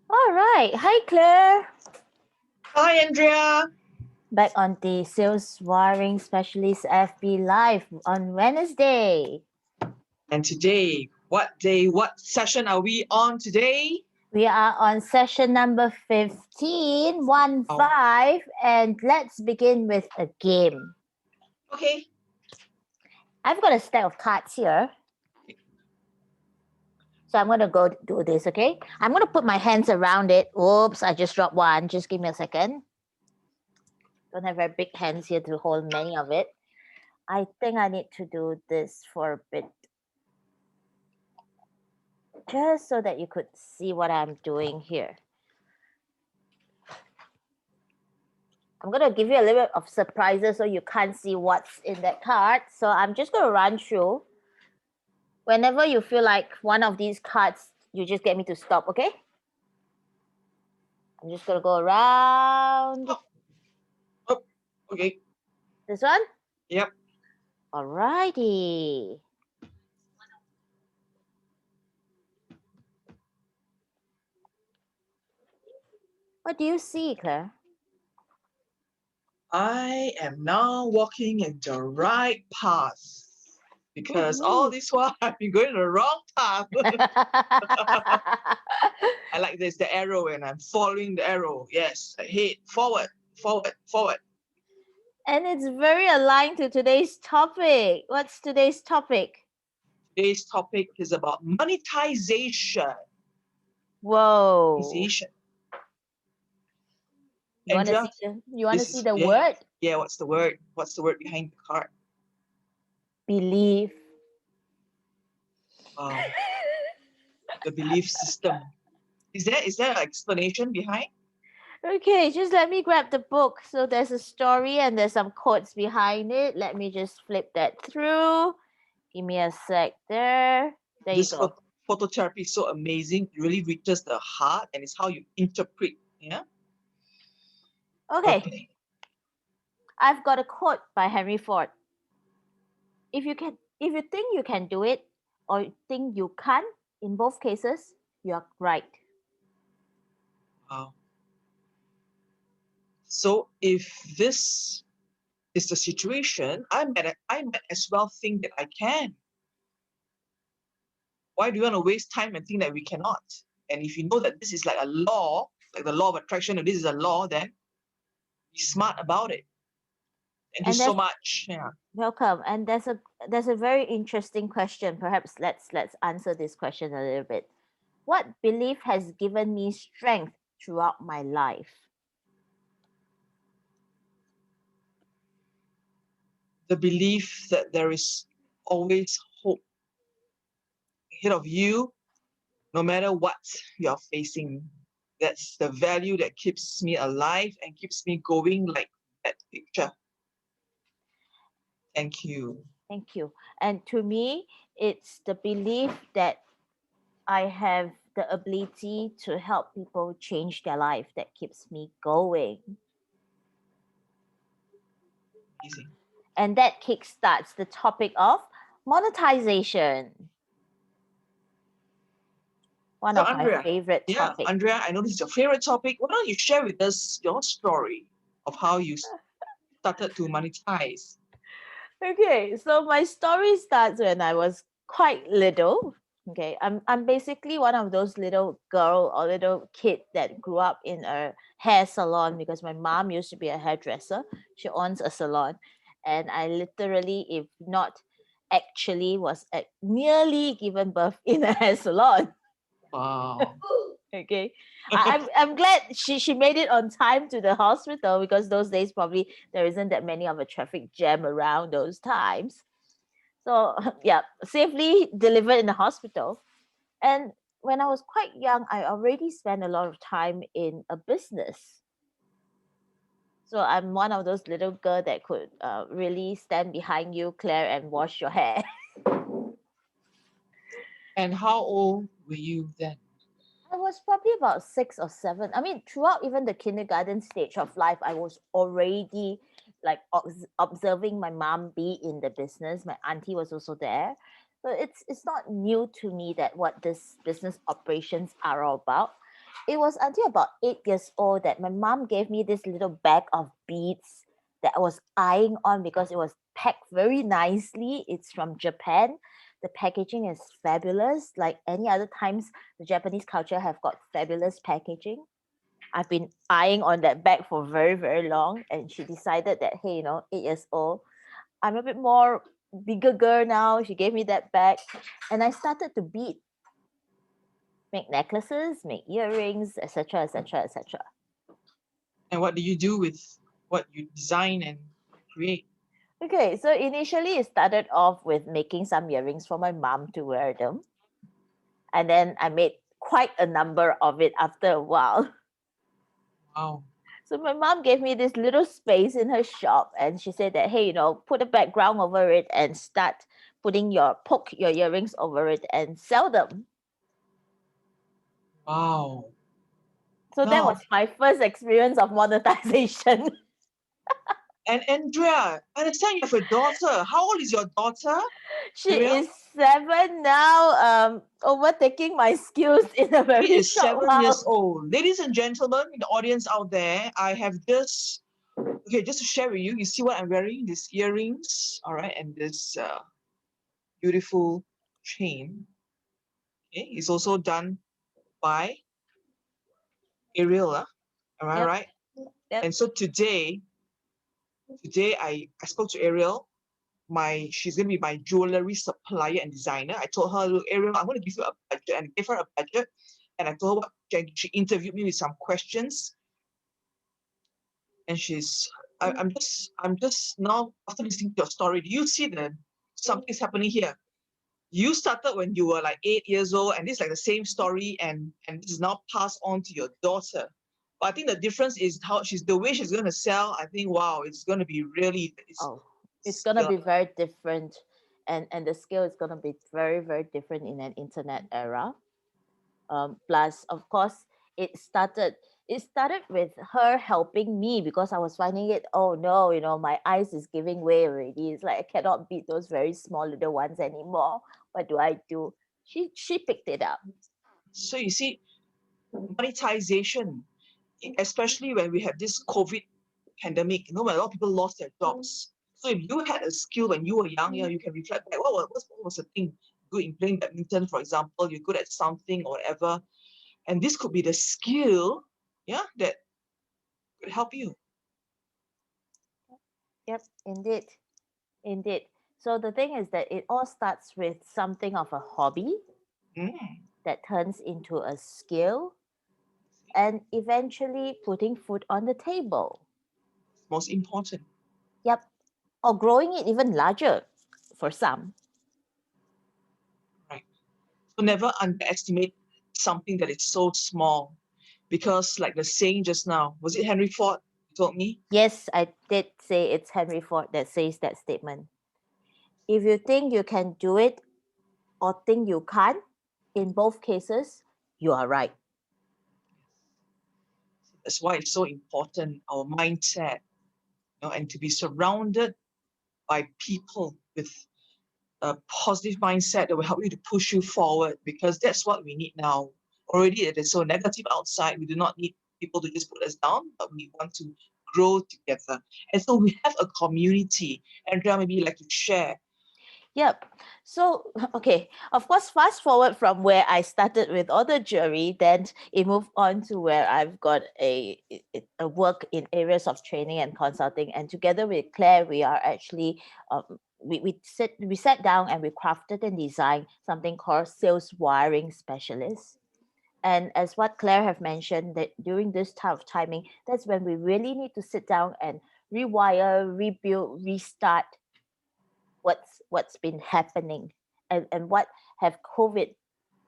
All right. Hi, Claire. Hi, Andrea. Back on the Sales Wiring Specialist FB Live on Wednesday. And today, what session are we on today? We are on session number 15, 1 Oh, 5, and let's begin with a game. okay. I've got a stack of cards here. So I'm going to go do this, okay? I'm going to put my hands around it. Oops, I just dropped one. Just give me a second. Don't have very big hands here to hold many of it. I think I need to do this for a bit just so that you could see what I'm doing here. I'm going to give you a little bit of surprises so you can't see what's in that card. So I'm just going to run through. Whenever you feel like one of these cards, you just get me to stop, okay? I'm just going to go around. Oh, okay. This one? Yep. Alrighty. What do you see, Claire? I am now walking in the right path because all Woohoo. this while I've been going the wrong path. I like this, the arrow, and I'm following the arrow. Yes, ahead, forward, forward, forward. And it's very aligned to today's topic. What's today's topic? Today's topic is about monetization. Whoa. Monetization. You want to Andrea, see the yeah, word? yeah. What's the word? What's the word behind the card? Belief. Wow, the belief system. Is there an explanation behind? Okay, just let me grab the book. So there's a story and there's some quotes behind it. Let me just flip that through. Give me a sec there. There you This go. phototherapy is so amazing. It really reaches the heart, and it's how you interpret. Yeah. Okay, I've got a quote by Henry Ford. If you think you can do it or you think you can't, in both cases, you're right. Wow. So if this is the situation, I might as well think that I can. Why do you want to waste time and think that we cannot? And if you know that this is like a law, like the law of attraction, if this is a law, then be smart about it. Thank you And so that's much. Yeah. welcome. And there's a very interesting question. Perhaps let's answer this question a little bit. What belief has given me strength throughout my life? The belief that there is always hope ahead of you, no matter what you're facing. That's the value that keeps me alive and keeps me going, like that picture. Thank you. Thank you. And to me, it's the belief that I have the ability to help people change their life that keeps me going. Amazing. And that kickstarts the topic of monetization. One So of my Andrea, favorite yeah, topics. Andrea, I know this is your favorite topic. Why don't you share with us your story of how you started to monetize? Okay, so my story starts when I was quite little. Okay, I'm basically one of those little girl or little kid that grew up in a hair salon because my mom used to be a hairdresser. She owns a salon, and I literally, if not actually, was nearly given birth in a hair salon. Wow. Okay, I'm glad she made it on time to the hospital because those days probably there isn't that many of a traffic jam around those times. So yeah, safely delivered in the hospital. And when I was quite young, I already spent a lot of time in a business. So I'm one of those little girl that could really stand behind you, Claire, and wash your hair. And how old were you then? I was probably about 6 or 7. I mean, throughout even the kindergarten stage of life, I was already like observing my mom be in the business. My auntie was also there. So it's not new to me that what this business operations are all about. it was until about 8 years old that my mom gave me this little bag of beads that I was eyeing on because it was packed very nicely. It's from Japan. The packaging is fabulous. Like any other times, the Japanese culture have got fabulous packaging. I've been eyeing on that bag for very, very long. And she decided that, hey, 8 years old, I'm a bit more bigger girl now. She gave me that bag. And I started to bead, make necklaces, make earrings, etc., etc., etc. And what do you do with what you design and create? Okay, so initially it started off with making some earrings for my mom to wear them. And then I made quite a number of it after a while. Wow. So my mom gave me this little space in her shop and she said that, hey, put a background over it and start poke your earrings over it and sell them. Wow. So that was Now, my first experience of monetization. and Andrea, I understand you have a daughter. How old is your daughter? She Ariel? is 7 now, overtaking my skills in a She very is short 7 years while. old. Ladies and gentlemen, in the audience out there, I have just to share with you, you see what I'm wearing? These earrings, all right, and this beautiful chain. Okay, it's also done by Ariel, am I Yep, right? yep. And so today I spoke to Ariel. She's gonna be my jewelry supplier and designer. I told her, look, Ariel, I'm gonna give you a budget, and I gave her a budget. And I told her she interviewed me with some questions, and I'm just now after listening to your story. Do you see that something's happening here? You started when you were like 8 years old, and this is like the same story, and this is now passed on to your daughter. But I think the difference is the way she's going to sell. I think wow, it's going to be really Oh, it's gonna skill. be very different, and the scale is gonna be very, very different in an internet era. Plus, of course, it started it started with her helping me because I was finding it, oh no, my eyes is giving way already. It's like I cannot beat those very small little ones anymore. What do I do? She picked it up. So you see, monetization, especially when we have this COVID pandemic, when a lot of people lost their jobs. So if you had a skill when you were young, you can reflect back. What was the thing good in playing badminton, for example? You're good at something or whatever, and this could be the skill, that could help you. Yep, indeed. Indeed. So the thing is that it all starts with something of a hobby Mm, that turns into a skill and eventually putting food on the table. most important. Yep. Or growing it even larger for some. Right. So never underestimate something that is so small, because like the saying just now, was it Henry Ford who told me? Yes, I did say it's Henry Ford that says that statement. If you think you can do it or think you can't, in both cases, you are right. That's why it's so important, our mindset, and to be surrounded by people with a positive mindset that will help you to push you forward, because that's what we need now. Already it is so negative outside. We do not need people to just put us down, but we want to grow together. And so we have a community. Andrea, maybe you'd like to share. Yep. So, okay, of course, fast forward from where I started with all the jewelry, then it moved on to where I've got a work in areas of training and consulting. And together with Claire, we are actually, we sat down and we crafted and designed something called sales wiring specialist. And as what Claire have mentioned, that during this type of timing, that's when we really need to sit down and rewire, rebuild, restart what's been happening, and what have COVID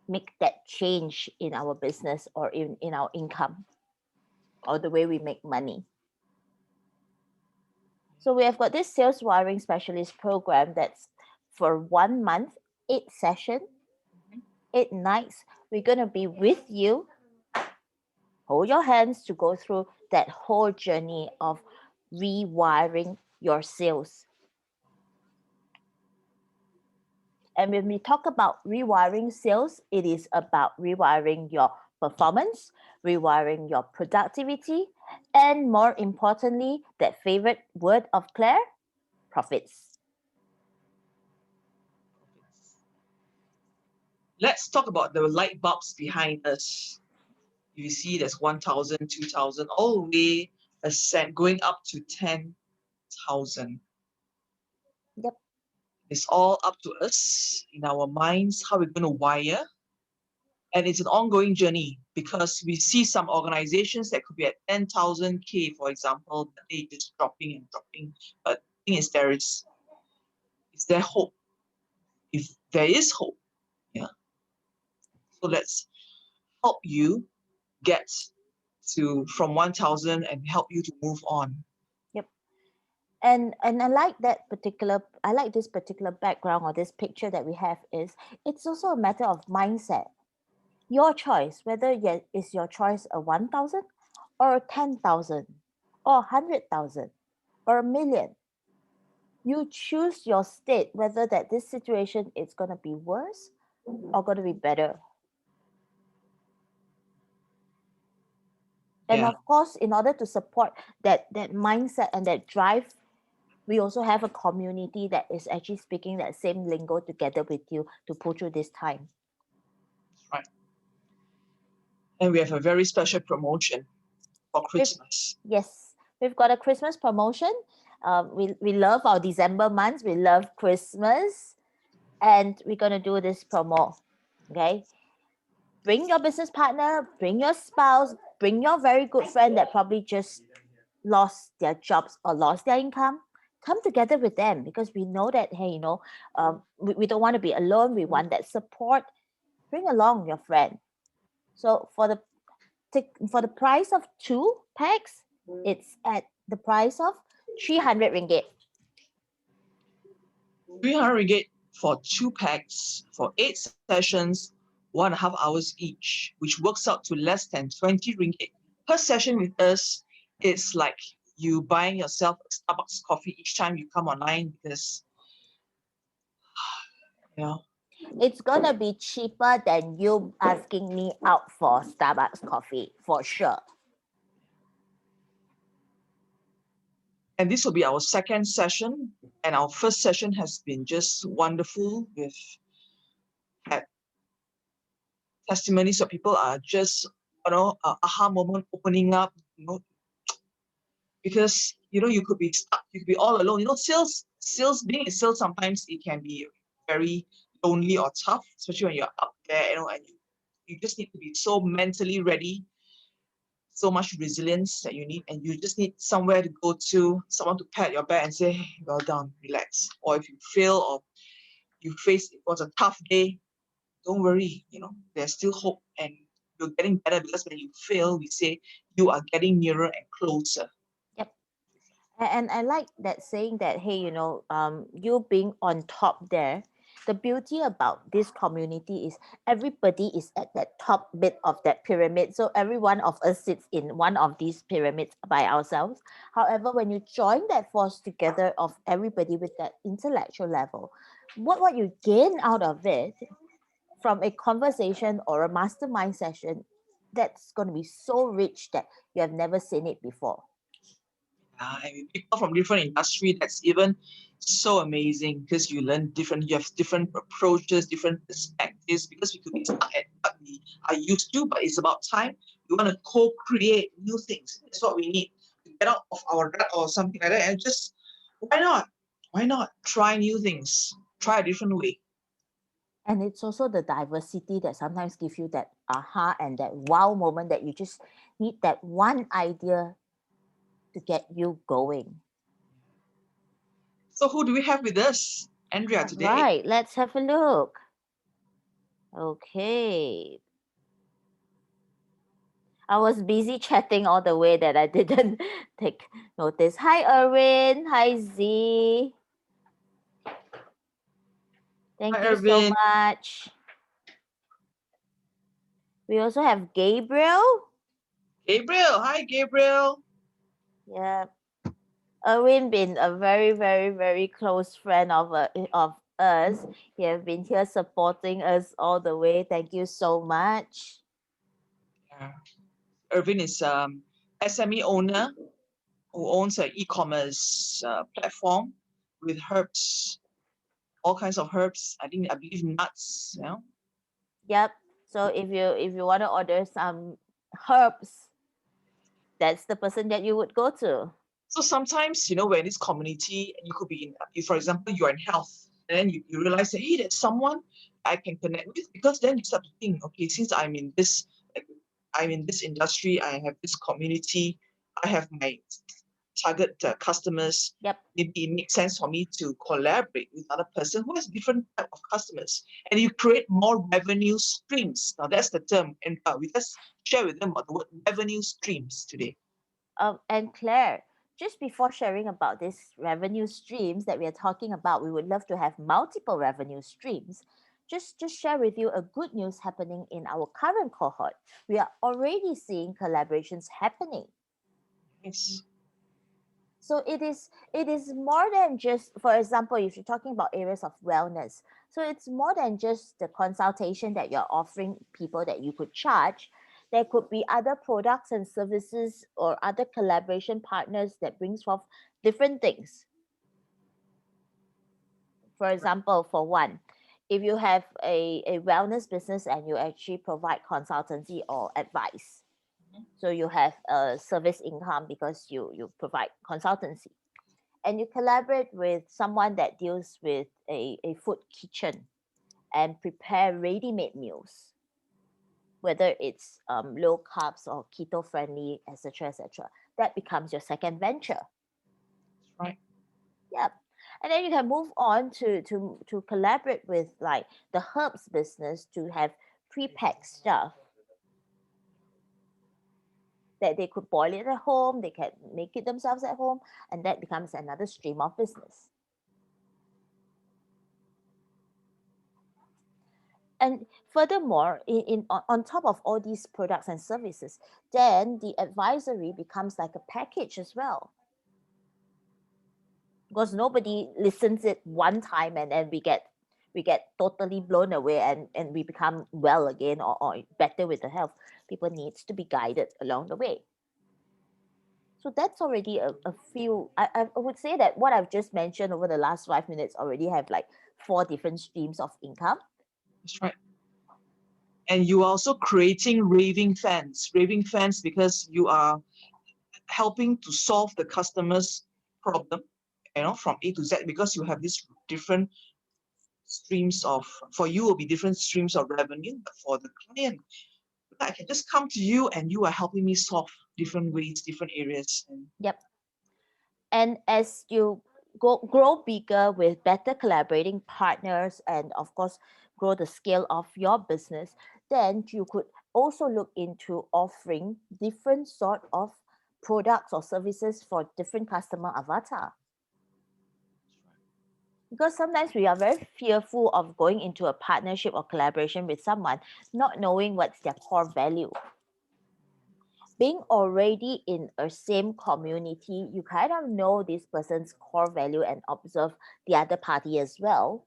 make that change in our business or in our income or the way we make money. So we have got this sales wiring specialist program that's for 1 month, 8 session, 8 nights. We're gonna be with you, hold your hands to go through that whole journey of rewiring your sales. And when we talk about rewiring sales, it is about rewiring your performance, rewiring your productivity, and more importantly, that favorite word of Claire, profits. Let's talk about the light bulbs behind us. You see there's 1,000, 2,000, all the way going up to 10,000. Yep. It's all up to us in our minds, how we're going to wire. And it's an ongoing journey because we see some organizations that could be at 10,000 K, for example, but they just dropping and dropping. But the thing is, is there hope? If there is hope, yeah. So let's help you get to from 1,000 and help you to move on. Yep. And I like this particular background or this picture that we have is it's also a matter of mindset. Your choice, whether is your choice a 1,000 or 10,000 or 100,000 or a million. You choose your state whether that this situation is going to be worse or going to be better. And Yeah. of course, in order to support that mindset and that drive, we also have a community that is actually speaking that same lingo together with you to pull through this time. Right. And we have a very special promotion for Christmas. Yes, we've got a Christmas promotion. We love our December months. We love Christmas. And we're going to do this promo. Okay. Bring your business partner, bring your spouse, bring your very good friend that probably just lost their jobs or lost their income. Come together with them because we know that, hey, we don't want to be alone. We want that support. Bring along your friend. So for the price of 2 packs, it's at the price of 300 ringgit. 300 ringgit for 2 packs for 8 sessions, 1.5 hours each, which works out to less than 20 ringgit per session with us. It's like you buying yourself a Starbucks coffee each time you come online because, It's gonna be cheaper than you asking me out for Starbucks coffee for sure. And this will be our second session, and our first session has been just wonderful. We've had testimonies of people are just, aha moment opening up, because you could be stuck, you could be all alone. Sales, being in sales, sometimes it can be very lonely or tough, especially when you're up there, and you just need to be so mentally ready, so much resilience that you need, and you just need somewhere to go to, someone to pat your back and say, hey, well done, relax. Or if you fail or it was a tough day, don't worry, there's still hope, and you're getting better, because when you fail, we say you are getting nearer and closer. Yep. And I like that saying that, hey, you being on top there, the beauty about this community is everybody is at that top bit of that pyramid. So every one of us sits in one of these pyramids by ourselves. However, when you join that force together of everybody with that intellectual level, what you gain out of it from a conversation or a mastermind session, that's going to be so rich that you have never seen it before. And with people from different industry, that's even so amazing, because you have different approaches, different perspectives, because we could be stuck at what we are used to, but it's about time we want to co-create new things. That's what we need to get out of our rut or something like that, and just why not try new things, try a different way. And it's also the diversity that sometimes gives you that aha and that wow moment that you just need that one idea to get you going. So who do we have with us, Andrea, today? Right, let's have a look. Okay. I was busy chatting all the way that I didn't take notice. Hi, Erwin. Hi, Z. Thank Hi, you so Erwin. much. We also have Gabriel. Gabriel. Hi, Gabriel. Yeah. Erwin been a very, very, very close friend of us. He have been here supporting us all the way. Thank you so much. Irvin is SME owner who owns an e-commerce platform with herbs, all kinds of herbs. I believe nuts. Yep. So if you want to order some herbs, that's the person that you would go to. So sometimes, we're in this community, you could be for example, you're in health, and then you realize that, hey, there's someone I can connect with, because then you start to think, okay, since I'm in this industry, I have this community, I have my target customers. Yep. Maybe it makes sense for me to collaborate with another person who has different type of customers, and you create more revenue streams. Now that's the term, and we just share with them about the word revenue streams today. And Claire, just before sharing about these revenue streams that we are talking about, we would love to have multiple revenue streams. Just share with you a good news happening in our current cohort. We are already seeing collaborations happening. Yes. So it is more than just, for example, if you're talking about areas of wellness, so it's more than just the consultation that you're offering people that you could charge. There could be other products and services or other collaboration partners that brings forth different things. For example, for one, if you have a wellness business and you actually provide consultancy or advice, so you have a service income because you provide consultancy, and you collaborate with someone that deals with a food kitchen and prepare ready-made meals, whether it's low carbs or keto friendly, etc., etc. That becomes your second venture. Right. Yep. And then you can move on to collaborate with like the herbs business to have pre-packed stuff that they could boil it at home, they can make it themselves at home, and that becomes another stream of business. And furthermore, on top of all these products and services, then the advisory becomes like a package as well. Because nobody listens it one time and then we get totally blown away and we become well again or better with the health. People needs to be guided along the way. So that's already a few. I would say that what I've just mentioned over the last 5 minutes already have like 4 different streams of income. That's right. And you are also creating raving fans because you are helping to solve the customer's problem, from A to Z, because you have these different streams of, for you will be different streams of revenue, but for the client, I can just come to you and you are helping me solve different ways, different areas. Yep. And as you grow bigger with better collaborating partners and of course grow the scale of your business, then you could also look into offering different sort of products or services for different customer avatar. Because sometimes we are very fearful of going into a partnership or collaboration with someone, not knowing what's their core value. Being already in a same community, you kind of know this person's core value and observe the other party as well.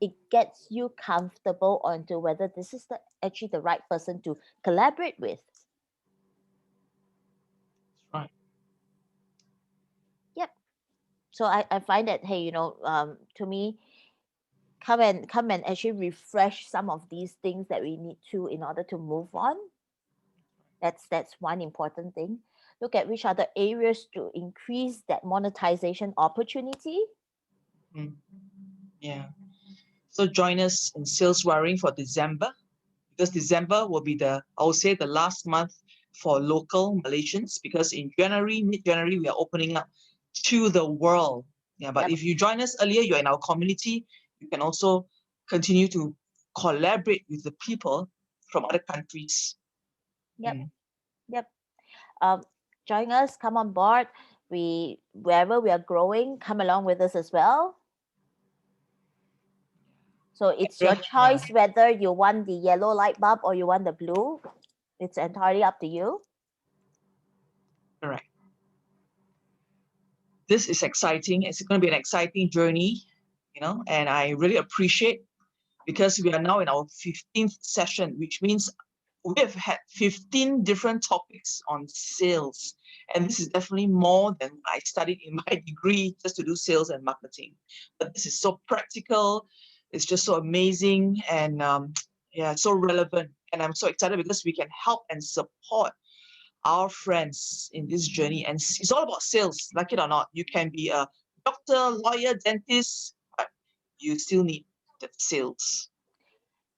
It gets you comfortable onto whether this is actually the right person to collaborate with. Right. Yep. So I find that, hey, to me, come and actually refresh some of these things that we need to in order to move on. That's one important thing. Look at which other areas to increase that monetization opportunity. Yeah. So join us in Sales Wiring for December, because December will be the last month for local Malaysians, because in mid-January, we are opening up to the world. Yeah, but if you join us earlier, you're in our community, you can also continue to collaborate with the people from other countries. Yep. Join us, come on board. Wherever we are growing, come along with us as well. So it's your choice whether you want the yellow light bulb or you want the blue. It's entirely up to you. Correct. This is exciting. It's going to be an exciting journey, and I really appreciate, because we are now in our 15th session, which means we have had 15 different topics on sales. And this is definitely more than I studied in my degree just to do sales and marketing. But this is so practical. It's just so amazing. And yeah, it's so relevant. And I'm so excited because we can help and support our friends in this journey. And it's all about sales, like it or not. You can be a doctor, lawyer, dentist, but you still need the sales.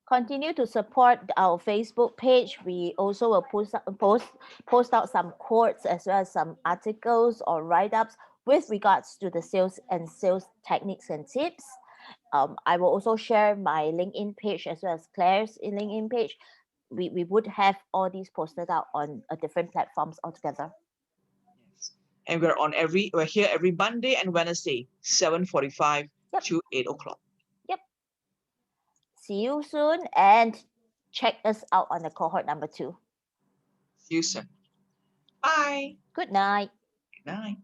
Continue to support our Facebook page. We also will post out some quotes as well as some articles or write-ups with regards to the sales and sales techniques and tips. I will also share my LinkedIn page as well as Claire's LinkedIn page. We would have all these posted out on different platforms altogether. Yes. And we're here every Monday and Wednesday, 7:45 Yep. to 8 o'clock. Yep. See you soon and check us out on the cohort number 2. See you soon. Bye. Good night. Good night.